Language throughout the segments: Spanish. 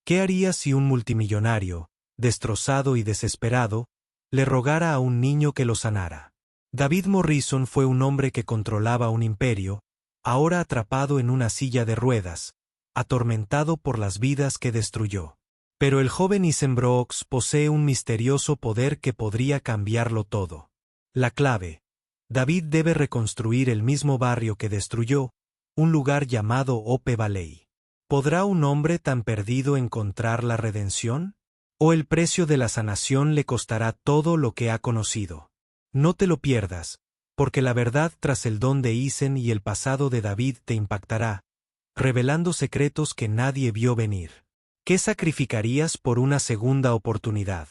¿Qué haría si un multimillonario, destrozado y desesperado, le rogara a un niño que lo sanara? David Morrison fue un hombre que controlaba un imperio, ahora atrapado en una silla de ruedas, atormentado por las vidas que destruyó. Pero el joven Ethan Brooks posee un misterioso poder que podría cambiarlo todo. La clave: David debe reconstruir el mismo barrio que destruyó, un lugar llamado Ope Valley. ¿Podrá un hombre tan perdido encontrar la redención? ¿O el precio de la sanación le costará todo lo que ha conocido? No te lo pierdas, porque la verdad tras el don de Ethan y el pasado de David te impactará, revelando secretos que nadie vio venir. ¿Qué sacrificarías por una segunda oportunidad?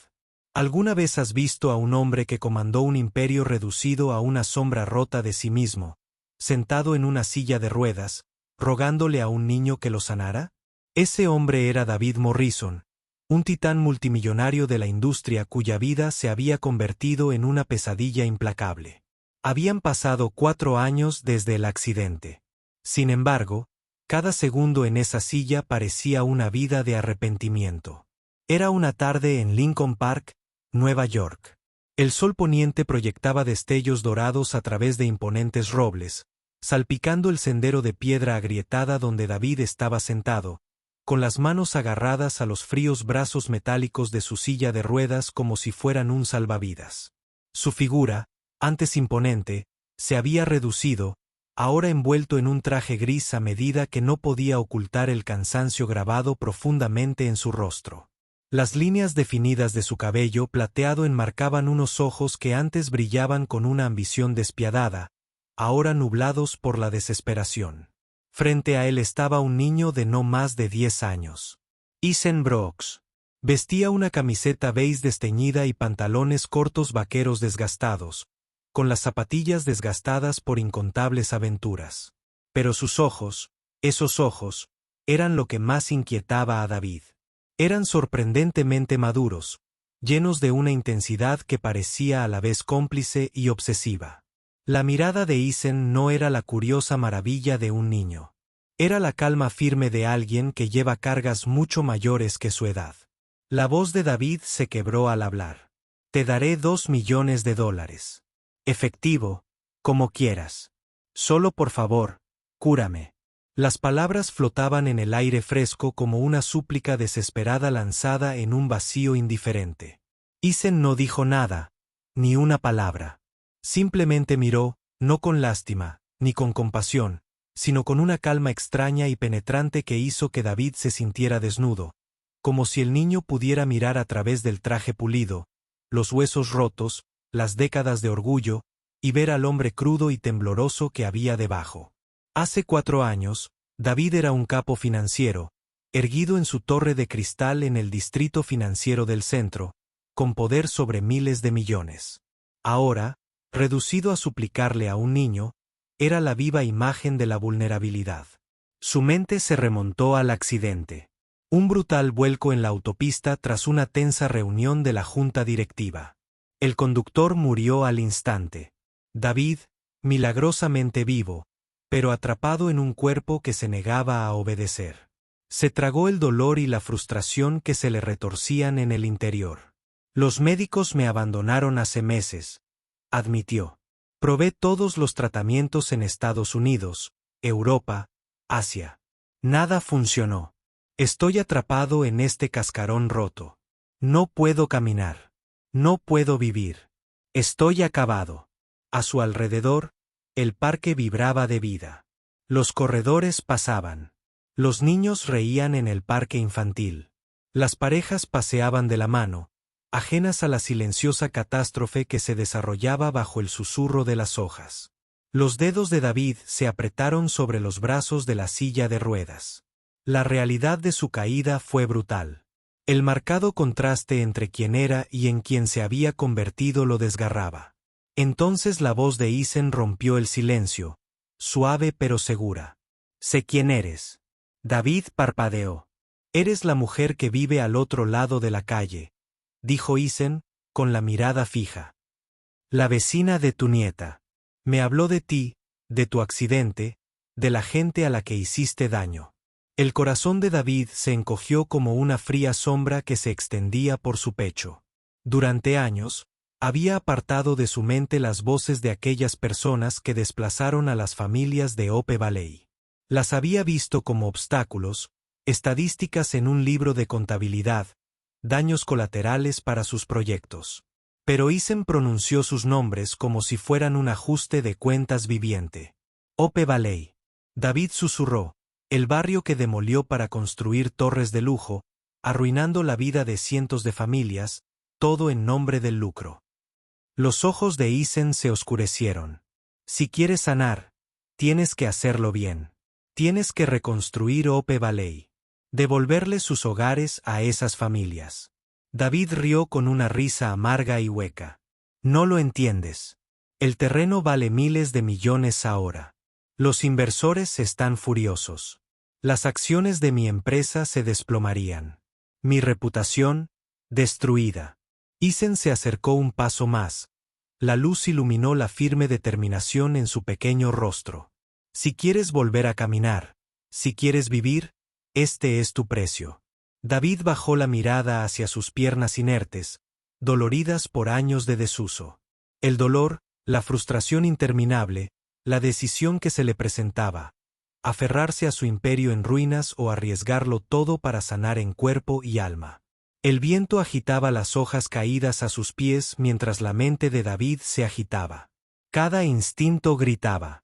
¿Alguna vez has visto a un hombre que comandó un imperio reducido a una sombra rota de sí mismo, sentado en una silla de ruedas, rogándole a un niño que lo sanara? Ese hombre era David Morrison, un titán multimillonario de la industria cuya vida se había convertido en una pesadilla implacable. Habían pasado 4 años desde el accidente. Sin embargo, cada segundo en esa silla parecía una vida de arrepentimiento. Era una tarde en Lincoln Park, Nueva York. El sol poniente proyectaba destellos dorados a través de imponentes robles, salpicando el sendero de piedra agrietada donde David estaba sentado, con las manos agarradas a los fríos brazos metálicos de su silla de ruedas como si fueran un salvavidas. Su figura, antes imponente, se había reducido, ahora envuelto en un traje gris a medida que no podía ocultar el cansancio grabado profundamente en su rostro. Las líneas definidas de su cabello plateado enmarcaban unos ojos que antes brillaban con una ambición despiadada, ahora nublados por la desesperación. Frente a él estaba un niño de no más de 10 años. Ethan Brooks. Vestía una camiseta beige desteñida y pantalones cortos vaqueros desgastados, con las zapatillas desgastadas por incontables aventuras. Pero sus ojos, esos ojos, eran lo que más inquietaba a David. Eran sorprendentemente maduros, llenos de una intensidad que parecía a la vez cómplice y obsesiva. La mirada de Ethan no era la curiosa maravilla de un niño. Era la calma firme de alguien que lleva cargas mucho mayores que su edad. La voz de David se quebró al hablar. Te daré $2 millones. Efectivo, como quieras. Solo por favor, cúrame. Las palabras flotaban en el aire fresco como una súplica desesperada lanzada en un vacío indiferente. Ethan no dijo nada, ni una palabra. Simplemente miró, no con lástima, ni con compasión, sino con una calma extraña y penetrante que hizo que David se sintiera desnudo, como si el niño pudiera mirar a través del traje pulido, los huesos rotos, las décadas de orgullo, y ver al hombre crudo y tembloroso que había debajo. Hace 4 años, David era un capo financiero, erguido en su torre de cristal en el distrito financiero del centro, con poder sobre miles de millones. Ahora, reducido a suplicarle a un niño, era la viva imagen de la vulnerabilidad. Su mente se remontó al accidente. Un brutal vuelco en la autopista tras una tensa reunión de la junta directiva. El conductor murió al instante. David, milagrosamente vivo, pero atrapado en un cuerpo que se negaba a obedecer. Se tragó el dolor y la frustración que se le retorcían en el interior. Los médicos me abandonaron hace meses, admitió. Probé todos los tratamientos en Estados Unidos, Europa, Asia. Nada funcionó. Estoy atrapado en este cascarón roto. No puedo caminar. No puedo vivir. Estoy acabado. A su alrededor, el parque vibraba de vida. Los corredores pasaban. Los niños reían en el parque infantil. Las parejas paseaban de la mano, ajenas a la silenciosa catástrofe que se desarrollaba bajo el susurro de las hojas. Los dedos de David se apretaron sobre los brazos de la silla de ruedas. La realidad de su caída fue brutal. El marcado contraste entre quien era y en quien se había convertido lo desgarraba. Entonces la voz de Ethan rompió el silencio, suave pero segura. Sé quién eres. David parpadeó. Eres la mujer que vive al otro lado de la calle, dijo Ethan, con la mirada fija. La vecina de tu nieta. Me habló de ti, de tu accidente, de la gente a la que hiciste daño. El corazón de David se encogió como una fría sombra que se extendía por su pecho. Durante años, había apartado de su mente las voces de aquellas personas que desplazaron a las familias de Ope Valley. Las había visto como obstáculos, estadísticas en un libro de contabilidad, daños colaterales para sus proyectos. Pero Isen pronunció sus nombres como si fueran un ajuste de cuentas viviente. Ope Valley. David susurró, el barrio que demolió para construir torres de lujo, arruinando la vida de cientos de familias, todo en nombre del lucro. Los ojos de Isen se oscurecieron. Si quieres sanar, tienes que hacerlo bien. Tienes que reconstruir Ope Valley. Devolverle sus hogares a esas familias. David rió con una risa amarga y hueca. No lo entiendes. El terreno vale miles de millones ahora. Los inversores están furiosos. Las acciones de mi empresa se desplomarían. Mi reputación, destruida. Isen se acercó un paso más. La luz iluminó la firme determinación en su pequeño rostro. Si quieres volver a caminar, si quieres vivir, este es tu precio. David bajó la mirada hacia sus piernas inertes, doloridas por años de desuso. El dolor, la frustración interminable, la decisión que se le presentaba, aferrarse a su imperio en ruinas o arriesgarlo todo para sanar en cuerpo y alma. El viento agitaba las hojas caídas a sus pies mientras la mente de David se agitaba. Cada instinto gritaba.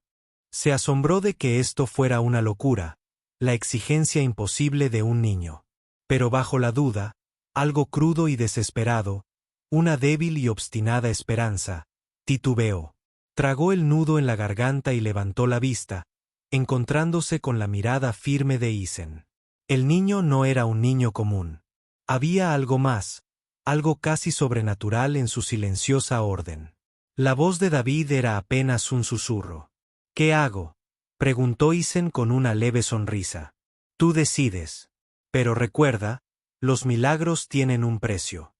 Se asombró de que esto fuera una locura, la exigencia imposible de un niño. Pero bajo la duda, algo crudo y desesperado, una débil y obstinada esperanza, titubeó. Tragó el nudo en la garganta y levantó la vista, encontrándose con la mirada firme de Isen. El niño no era un niño común. Había algo más, algo casi sobrenatural en su silenciosa orden. La voz de David era apenas un susurro. ¿Qué hago?, preguntó Isen con una leve sonrisa. Tú decides. Pero recuerda, los milagros tienen un precio.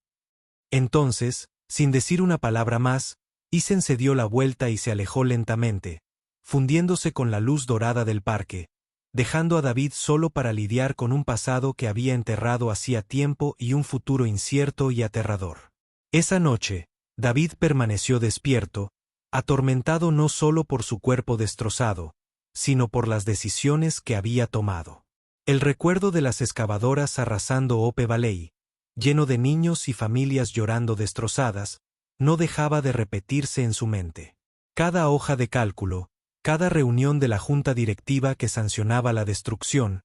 Entonces, sin decir una palabra más, Isen se dio la vuelta y se alejó lentamente, fundiéndose con la luz dorada del parque, dejando a David solo para lidiar con un pasado que había enterrado hacía tiempo y un futuro incierto y aterrador. Esa noche, David permaneció despierto, atormentado no solo por su cuerpo destrozado, sino por las decisiones que había tomado. El recuerdo de las excavadoras arrasando Ope Valley, lleno de niños y familias llorando destrozadas, no dejaba de repetirse en su mente. Cada hoja de cálculo, cada reunión de la junta directiva que sancionaba la destrucción,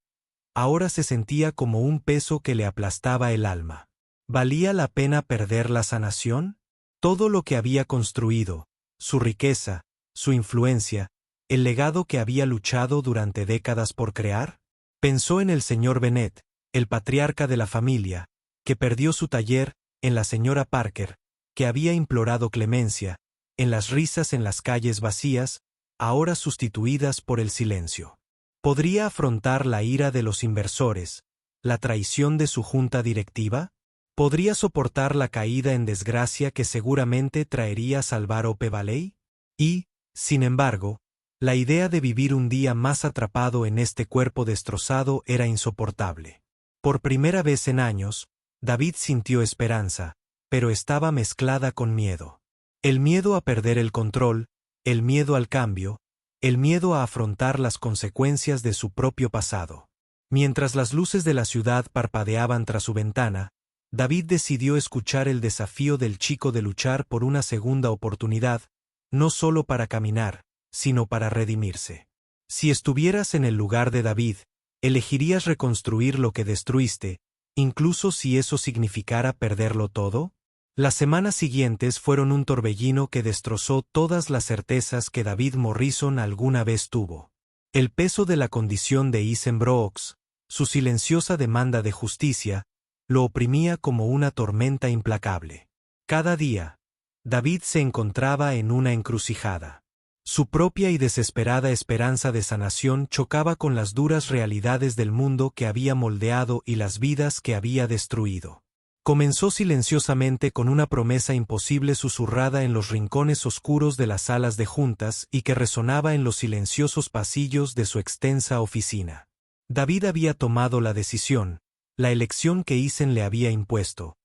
ahora se sentía como un peso que le aplastaba el alma. ¿Valía la pena perder la sanación? Todo lo que había construido, su riqueza, su influencia, el legado que había luchado durante décadas por crear. Pensó en el señor Bennett, el patriarca de la familia, que perdió su taller, en la señora Parker, que había implorado clemencia, en las risas en las calles vacías, ahora sustituidas por el silencio. ¿Podría afrontar la ira de los inversores, la traición de su junta directiva? ¿Podría soportar la caída en desgracia que seguramente traería salvar Ope Valley? Y, sin embargo, la idea de vivir un día más atrapado en este cuerpo destrozado era insoportable. Por primera vez en años, David sintió esperanza, pero estaba mezclada con miedo. El miedo a perder el control, el miedo al cambio, el miedo a afrontar las consecuencias de su propio pasado. Mientras las luces de la ciudad parpadeaban tras su ventana, David decidió escuchar el desafío del chico de luchar por una segunda oportunidad, no solo para caminar, sino para redimirse. Si estuvieras en el lugar de David, ¿elegirías reconstruir lo que destruiste, incluso si eso significara perderlo todo? Las semanas siguientes fueron un torbellino que destrozó todas las certezas que David Morrison alguna vez tuvo. El peso de la condición de Isen Brooks, su silenciosa demanda de justicia, lo oprimía como una tormenta implacable. Cada día, David se encontraba en una encrucijada. Su propia y desesperada esperanza de sanación chocaba con las duras realidades del mundo que había moldeado y las vidas que había destruido. Comenzó silenciosamente con una promesa imposible susurrada en los rincones oscuros de las salas de juntas y que resonaba en los silenciosos pasillos de su extensa oficina. David había tomado la decisión, la elección que Isen le había impuesto.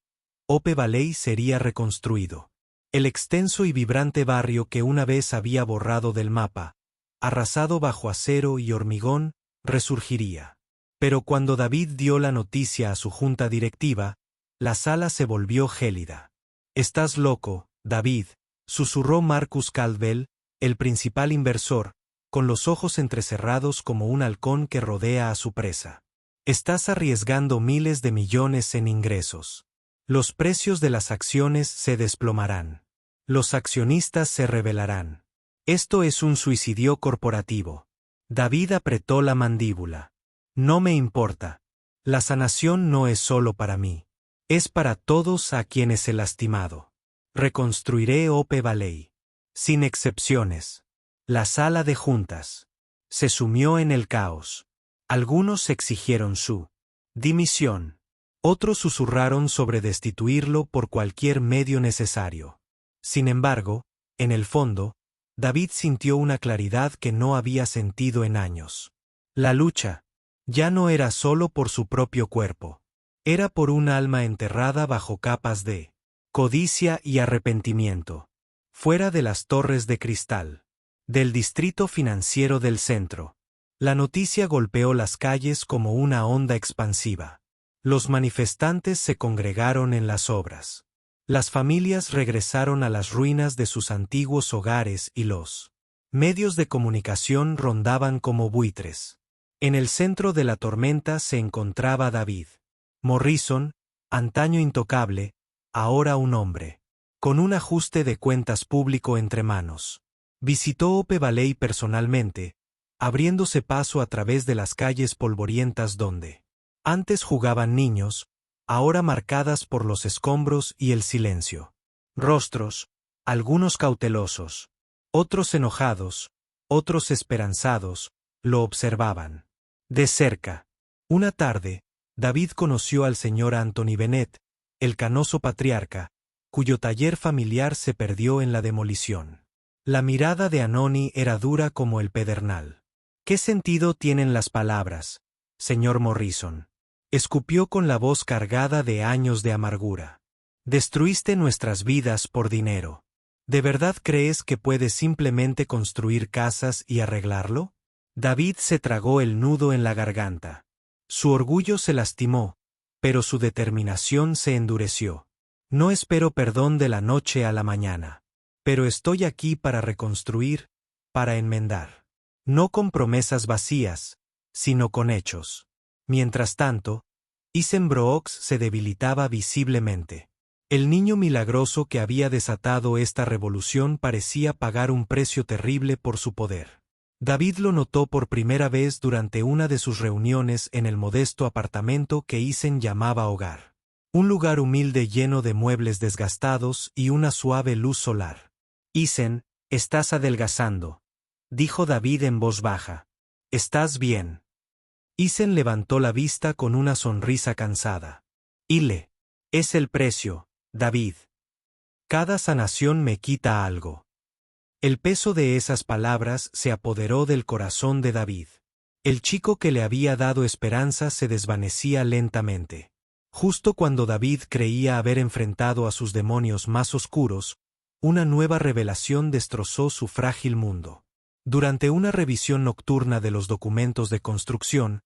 Ope Valley sería reconstruido. El extenso y vibrante barrio que una vez había borrado del mapa, arrasado bajo acero y hormigón, resurgiría. Pero cuando David dio la noticia a su junta directiva, la sala se volvió gélida. «Estás loco, David», susurró Marcus Caldwell, el principal inversor, con los ojos entrecerrados como un halcón que rodea a su presa. «Estás arriesgando miles de millones en ingresos. Los precios de las acciones se desplomarán. Los accionistas se rebelarán. Esto es un suicidio corporativo». David apretó la mandíbula. «No me importa. La sanación no es solo para mí. Es para todos a quienes he lastimado. Reconstruiré Ope Valley. Sin excepciones». La sala de juntas se sumió en el caos. Algunos exigieron su dimisión. Otros susurraron sobre destituirlo por cualquier medio necesario. Sin embargo, en el fondo, David sintió una claridad que no había sentido en años. La lucha ya no era solo por su propio cuerpo. Era por un alma enterrada bajo capas de codicia y arrepentimiento. Fuera de las torres de cristal. Del distrito financiero del centro. La noticia golpeó las calles como una onda expansiva. Los manifestantes se congregaron en las obras. Las familias regresaron a las ruinas de sus antiguos hogares y los medios de comunicación rondaban como buitres. En el centro de la tormenta se encontraba David Morrison, antaño intocable, ahora un hombre, con un ajuste de cuentas público entre manos. Visitó Ope Valley personalmente, abriéndose paso a través de las calles polvorientas donde antes jugaban niños, ahora marcadas por los escombros y el silencio. Rostros, algunos cautelosos, otros enojados, otros esperanzados, lo observaban. De cerca. Una tarde, David conoció al señor Anthony Bennett, el canoso patriarca, cuyo taller familiar se perdió en la demolición. La mirada de Anoni era dura como el pedernal. «¿Qué sentido tienen las palabras, señor Morrison?», escupió con la voz cargada de años de amargura. «Destruiste nuestras vidas por dinero. ¿De verdad crees que puedes simplemente construir casas y arreglarlo?». David se tragó el nudo en la garganta. Su orgullo se lastimó, pero su determinación se endureció. «No espero perdón de la noche a la mañana. Pero estoy aquí para reconstruir, para enmendar. No con promesas vacías, sino con hechos». Mientras tanto, Isenbrooks se debilitaba visiblemente. El niño milagroso que había desatado esta revolución parecía pagar un precio terrible por su poder. David lo notó por primera vez durante una de sus reuniones en el modesto apartamento que Isen llamaba hogar. Un lugar humilde lleno de muebles desgastados y una suave luz solar. «Isen, estás adelgazando», dijo David en voz baja. «¿Estás bien?». Isen levantó la vista con una sonrisa cansada. «Ile. Es el precio, David. Cada sanación me quita algo». El peso de esas palabras se apoderó del corazón de David. El chico que le había dado esperanza se desvanecía lentamente. Justo cuando David creía haber enfrentado a sus demonios más oscuros, una nueva revelación destrozó su frágil mundo. Durante una revisión nocturna de los documentos de construcción,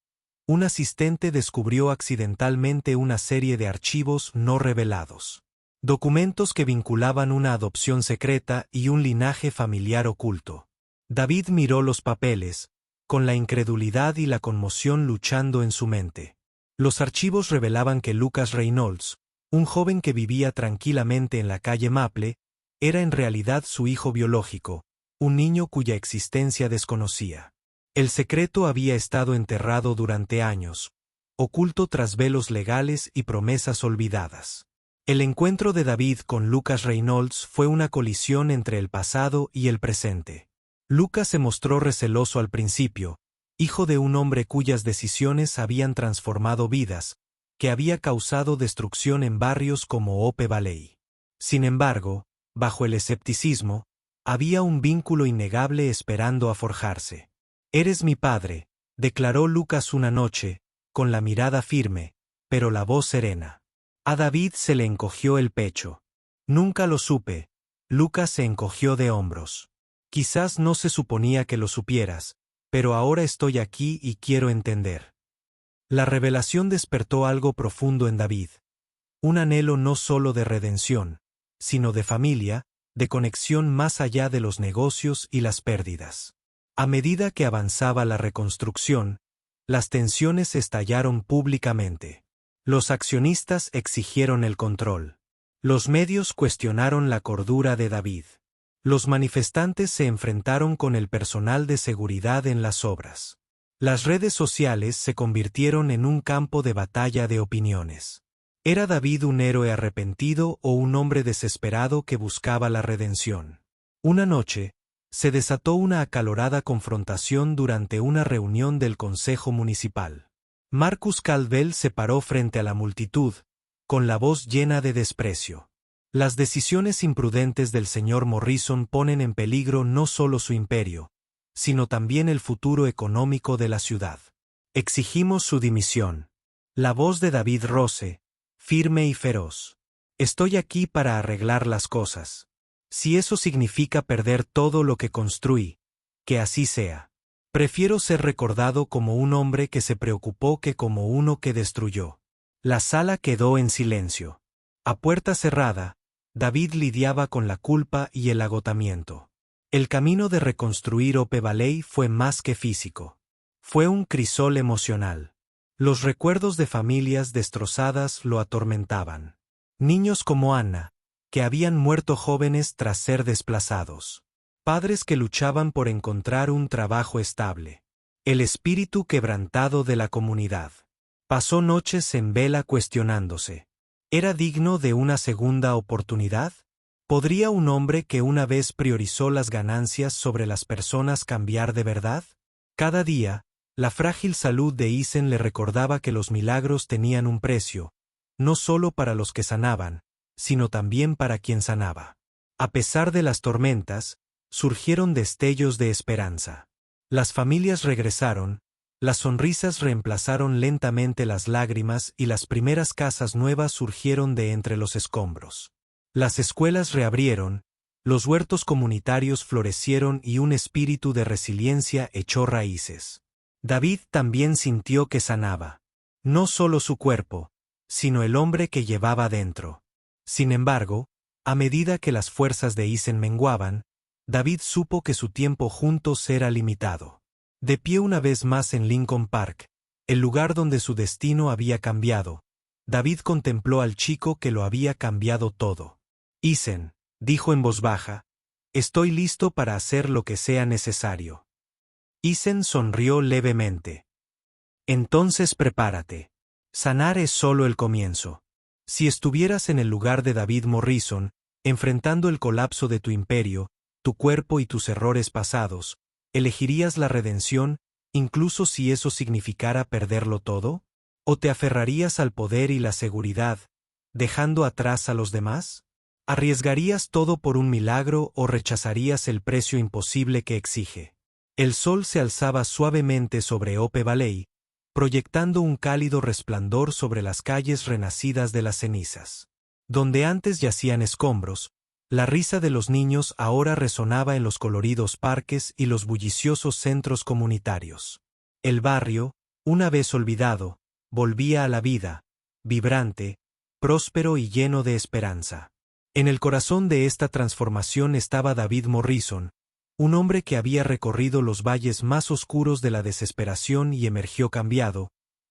un asistente descubrió accidentalmente una serie de archivos no revelados. Documentos que vinculaban una adopción secreta y un linaje familiar oculto. David miró los papeles, con la incredulidad y la conmoción luchando en su mente. Los archivos revelaban que Lucas Reynolds, un joven que vivía tranquilamente en la calle Maple, era en realidad su hijo biológico, un niño cuya existencia desconocía. El secreto había estado enterrado durante años, oculto tras velos legales y promesas olvidadas. El encuentro de David con Lucas Reynolds fue una colisión entre el pasado y el presente. Lucas se mostró receloso al principio, hijo de un hombre cuyas decisiones habían transformado vidas, que había causado destrucción en barrios como Ope Valley. Sin embargo, bajo el escepticismo, había un vínculo innegable esperando a forjarse. «Eres mi padre», declaró Lucas una noche, con la mirada firme, pero la voz serena. A David se le encogió el pecho. Nunca lo supe. Lucas se encogió de hombros. Quizás no se suponía que lo supieras, pero ahora estoy aquí y quiero entender. La revelación despertó algo profundo en David. Un anhelo no solo de redención, sino de familia, de conexión más allá de los negocios y las pérdidas. A medida que avanzaba la reconstrucción, las tensiones estallaron públicamente. Los accionistas exigieron el control. Los medios cuestionaron la cordura de David. Los manifestantes se enfrentaron con el personal de seguridad en las obras. Las redes sociales se convirtieron en un campo de batalla de opiniones. ¿Era David un héroe arrepentido o un hombre desesperado que buscaba la redención? Una noche, se desató una acalorada confrontación durante una reunión del Consejo Municipal. Marcus Caldwell se paró frente a la multitud, con la voz llena de desprecio. Las decisiones imprudentes del señor Morrison ponen en peligro no solo su imperio, sino también el futuro económico de la ciudad. Exigimos su dimisión. La voz de David Rose, firme y feroz. Estoy aquí para arreglar las cosas. Si eso significa perder todo lo que construí, que así sea. Prefiero ser recordado como un hombre que se preocupó que como uno que destruyó. La sala quedó en silencio. A puerta cerrada, David lidiaba con la culpa y el agotamiento. El camino de reconstruir Ope Valley fue más que físico. Fue un crisol emocional. Los recuerdos de familias destrozadas lo atormentaban. Niños como Anna, que habían muerto jóvenes tras ser desplazados. Padres que luchaban por encontrar un trabajo estable. El espíritu quebrantado de la comunidad. Pasó noches en vela cuestionándose. ¿Era digno de una segunda oportunidad? ¿Podría un hombre que una vez priorizó las ganancias sobre las personas cambiar de verdad? Cada día, la frágil salud de Isen le recordaba que los milagros tenían un precio, no solo para los que sanaban, sino también para quien sanaba. A pesar de las tormentas, surgieron destellos de esperanza. Las familias regresaron, las sonrisas reemplazaron lentamente las lágrimas y las primeras casas nuevas surgieron de entre los escombros. Las escuelas reabrieron, los huertos comunitarios florecieron y un espíritu de resiliencia echó raíces. David también sintió que sanaba. No solo su cuerpo, sino el hombre que llevaba dentro. Sin embargo, a medida que las fuerzas de Isen menguaban, David supo que su tiempo juntos era limitado. De pie una vez más en Lincoln Park, el lugar donde su destino había cambiado, David contempló al chico que lo había cambiado todo. Isen, dijo en voz baja, estoy listo para hacer lo que sea necesario. Isen sonrió levemente. Entonces prepárate. Sanar es solo el comienzo. Si estuvieras en el lugar de David Morrison, enfrentando el colapso de tu imperio, tu cuerpo y tus errores pasados, ¿elegirías la redención, incluso si eso significara perderlo todo? ¿O te aferrarías al poder y la seguridad, dejando atrás a los demás? ¿Arriesgarías todo por un milagro o rechazarías el precio imposible que exige? El sol se alzaba suavemente sobre Ope Valley, proyectando un cálido resplandor sobre las calles renacidas de las cenizas. Donde antes yacían escombros, la risa de los niños ahora resonaba en los coloridos parques y los bulliciosos centros comunitarios. El barrio, una vez olvidado, volvía a la vida, vibrante, próspero y lleno de esperanza. En el corazón de esta transformación estaba David Morrison, un hombre que había recorrido los valles más oscuros de la desesperación y emergió cambiado,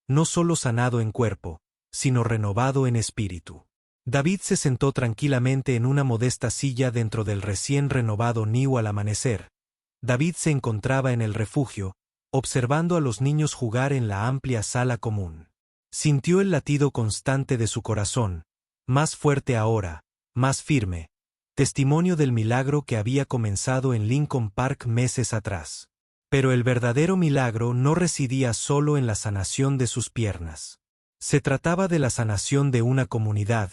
no solo sanado en cuerpo, sino renovado en espíritu. David se sentó tranquilamente en una modesta silla dentro del recién renovado nido al amanecer. David se encontraba en el refugio, observando a los niños jugar en la amplia sala común. Sintió el latido constante de su corazón, más fuerte ahora, más firme, testimonio del milagro que había comenzado en Lincoln Park meses atrás. Pero el verdadero milagro no residía solo en la sanación de sus piernas. Se trataba de la sanación de una comunidad,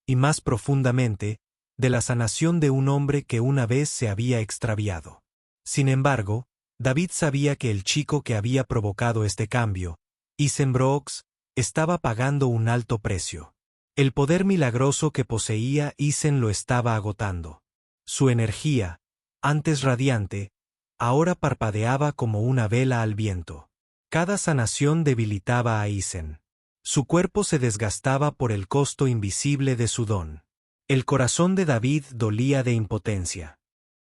y más profundamente, de la sanación de un hombre que una vez se había extraviado. Sin embargo, David sabía que el chico que había provocado este cambio, Isen Brooks, estaba pagando un alto precio. El poder milagroso que poseía Isen lo estaba agotando. Su energía, antes radiante, ahora parpadeaba como una vela al viento. Cada sanación debilitaba a Isen. Su cuerpo se desgastaba por el costo invisible de su don. El corazón de David dolía de impotencia.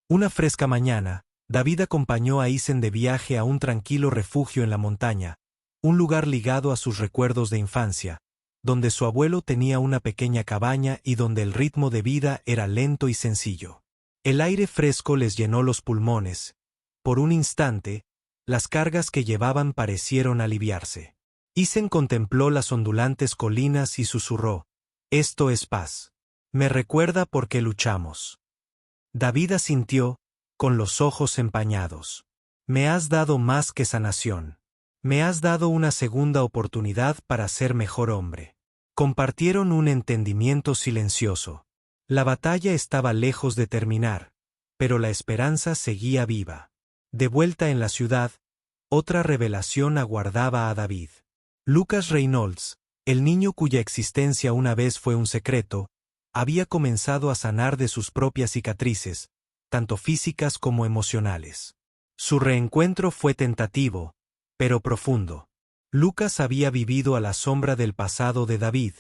Una fresca mañana, David acompañó a Isen de viaje a un tranquilo refugio en la montaña, un lugar ligado a sus recuerdos de infancia, donde su abuelo tenía una pequeña cabaña y donde el ritmo de vida era lento y sencillo. El aire fresco les llenó los pulmones. Por un instante, las cargas que llevaban parecieron aliviarse. Isen contempló las ondulantes colinas y susurró: «Esto es paz. Me recuerda por qué luchamos». David asintió, con los ojos empañados. «Me has dado más que sanación. Me has dado una segunda oportunidad para ser mejor hombre». Compartieron un entendimiento silencioso. La batalla estaba lejos de terminar, pero la esperanza seguía viva. De vuelta en la ciudad, otra revelación aguardaba a David. Lucas Reynolds, el niño cuya existencia una vez fue un secreto, había comenzado a sanar de sus propias cicatrices, tanto físicas como emocionales. Su reencuentro fue tentativo, pero profundo. Lucas había vivido a la sombra del pasado de David,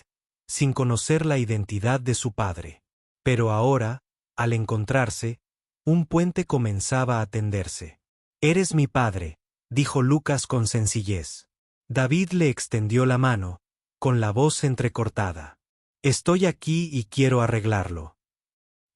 sin conocer la identidad de su padre. Pero ahora, al encontrarse, un puente comenzaba a tenderse. «Eres mi padre», dijo Lucas con sencillez. David le extendió la mano, con la voz entrecortada. «Estoy aquí y quiero arreglarlo».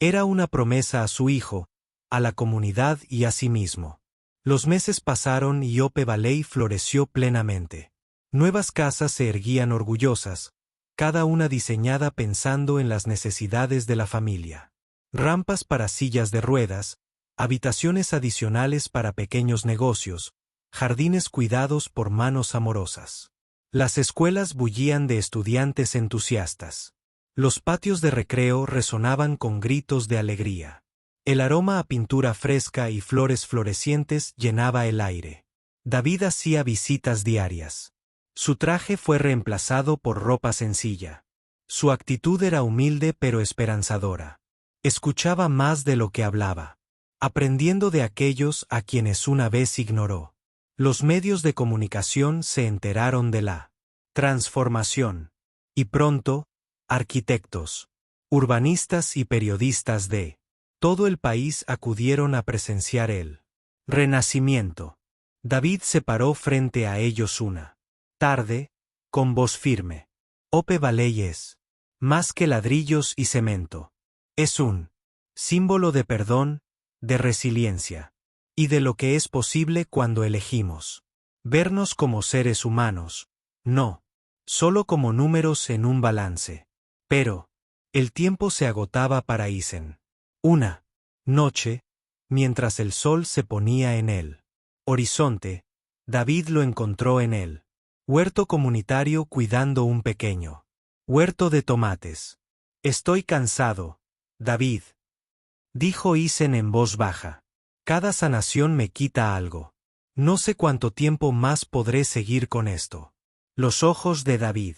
Era una promesa a su hijo, a la comunidad y a sí mismo. Los meses pasaron y Ope Valley floreció plenamente. Nuevas casas se erguían orgullosas, cada una diseñada pensando en las necesidades de la familia. Rampas para sillas de ruedas, habitaciones adicionales para pequeños negocios, jardines cuidados por manos amorosas. Las escuelas bullían de estudiantes entusiastas. Los patios de recreo resonaban con gritos de alegría. El aroma a pintura fresca y flores florecientes llenaba el aire. David hacía visitas diarias. Su traje fue reemplazado por ropa sencilla. Su actitud era humilde pero esperanzadora. Escuchaba más de lo que hablaba, aprendiendo de aquellos a quienes una vez ignoró. Los medios de comunicación se enteraron de la transformación. Y pronto, arquitectos, urbanistas y periodistas de todo el país acudieron a presenciar el renacimiento. David se paró frente a ellos una tarde, con voz firme. Ope Valley es más que ladrillos y cemento. Es un símbolo de perdón, de resiliencia, y de lo que es posible cuando elegimos vernos como seres humanos, no solo como números en un balance. Pero el tiempo se agotaba para Isen. Una noche, mientras el sol se ponía en el horizonte, David lo encontró en el huerto comunitario cuidando un pequeño huerto de tomates. «Estoy cansado, David», dijo Isen en voz baja. «Cada sanación me quita algo. No sé cuánto tiempo más podré seguir con esto». Los ojos de David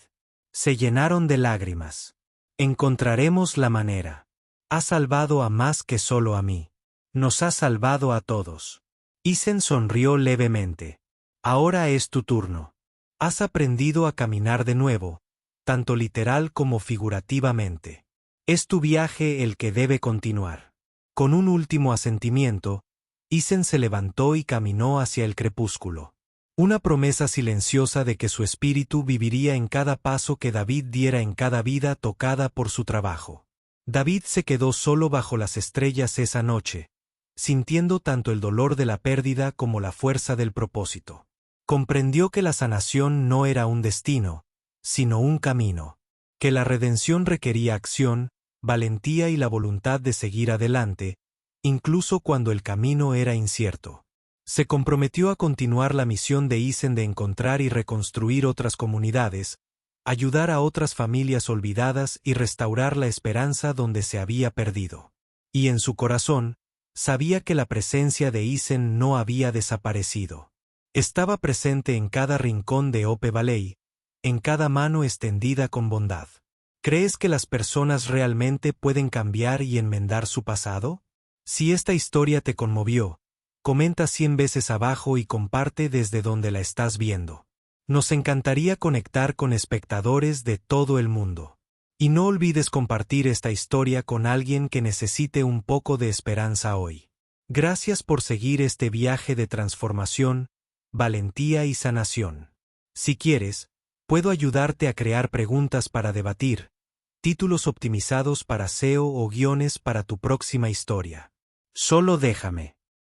se llenaron de lágrimas. «Encontraremos la manera. Has salvado a más que solo a mí. Nos has salvado a todos». Isen sonrió levemente. «Ahora es tu turno. Has aprendido a caminar de nuevo, tanto literal como figurativamente. Es tu viaje el que debe continuar». Con un último asentimiento, Isen se levantó y caminó hacia el crepúsculo. Una promesa silenciosa de que su espíritu viviría en cada paso que David diera en cada vida tocada por su trabajo. David se quedó solo bajo las estrellas esa noche, sintiendo tanto el dolor de la pérdida como la fuerza del propósito. Comprendió que la sanación no era un destino, sino un camino, que la redención requería acción, valentía y la voluntad de seguir adelante, incluso cuando el camino era incierto. Se comprometió a continuar la misión de Isen de encontrar y reconstruir otras comunidades, ayudar a otras familias olvidadas y restaurar la esperanza donde se había perdido. Y en su corazón, Sabía que la presencia de Isen no había desaparecido. Estaba presente en cada rincón de Ope Valley, en cada mano extendida con bondad. ¿Crees que las personas realmente pueden cambiar y enmendar su pasado? Si esta historia te conmovió, comenta 100 veces abajo y comparte desde donde la estás viendo. Nos encantaría conectar con espectadores de todo el mundo. Y no olvides compartir esta historia con alguien que necesite un poco de esperanza hoy. Gracias por seguir este viaje de transformación, valentía y sanación. Si quieres, puedo ayudarte a crear preguntas para debatir, títulos optimizados para SEO o guiones para tu próxima historia. Solo déjame